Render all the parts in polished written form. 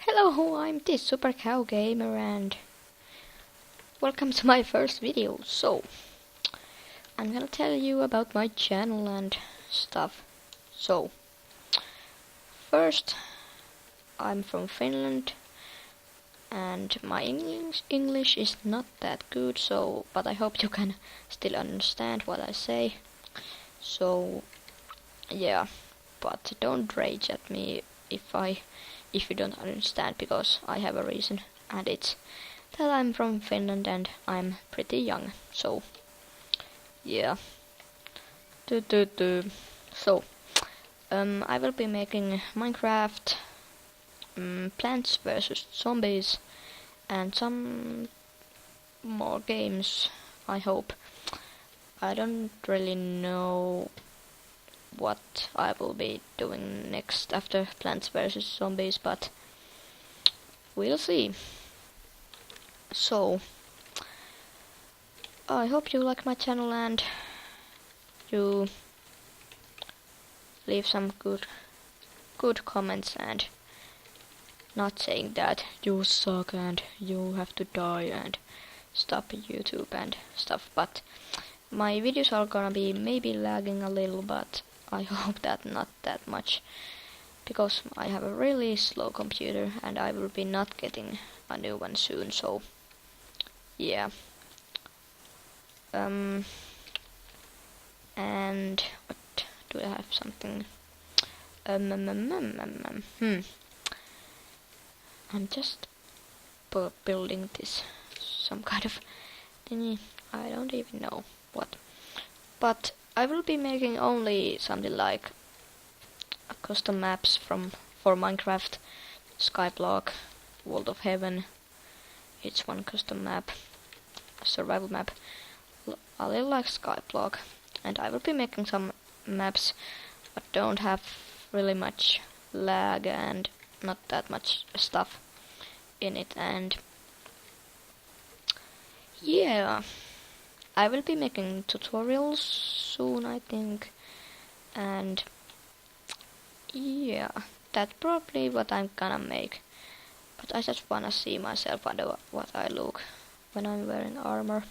Hello, I'm this Super Cow Gamer and welcome to my first video. So, I'm gonna tell you about my channel and stuff. So, first, I'm from Finland and my English is not that good, but I hope you can still understand what I say. So, yeah, but don't rage at me if you don't understand, because I have a reason, and it's that I'm from Finland and I'm pretty young. So yeah. So I will be making Minecraft, Plants vs Zombies, and some more games, I hope. I don't really know what I will be doing next after Plants vs Zombies, but we'll see. So, I hope you like my channel and you leave some good comments, and not saying that you suck and you have to die and stop YouTube and stuff. But my videos are gonna be maybe lagging a little, but I hope that not that much, because I have a really slow computer and I will be not getting a new one soon. So yeah. And what do I have something? I'm just building this some kind of thingy. I don't even know what. But I will be making only something like custom maps for Minecraft, Skyblock, World of Heaven. It's one custom map, a survival map. A little like Skyblock, and I will be making some maps but don't have really much lag and not that much stuff in it. And yeah, I will be making tutorials soon, I think, and yeah, that's probably what I'm gonna make. But I just wanna see myself under what I look when I'm wearing armor.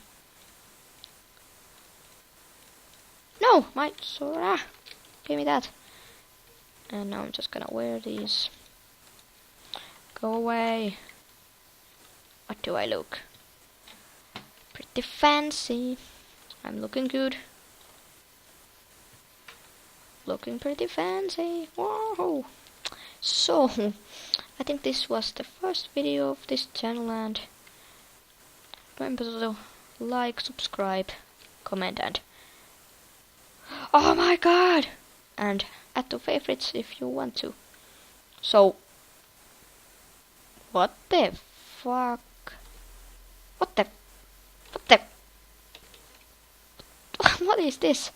No, my Sora! Give me that. And now I'm just gonna wear these. Go away. What do I look? Pretty fancy. I'm looking good. Looking pretty fancy. Whoa! So, I think this was the first video of this channel, and remember to like, subscribe, comment, and oh my god! And add to favorites if you want to. So, what the fuck? What the? What is this?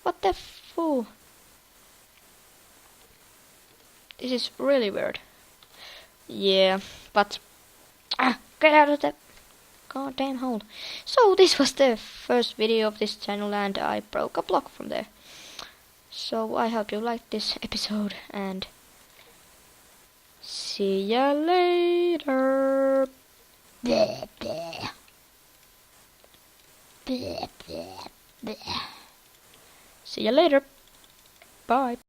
What the fool? This is really weird. Yeah, but get out of the goddamn hole. So this was the first video of this channel, and I broke a block from there. So I hope you liked this episode, and see ya later. Bleh, bleh. Bleh, bleh, bleh. See ya later. Bye.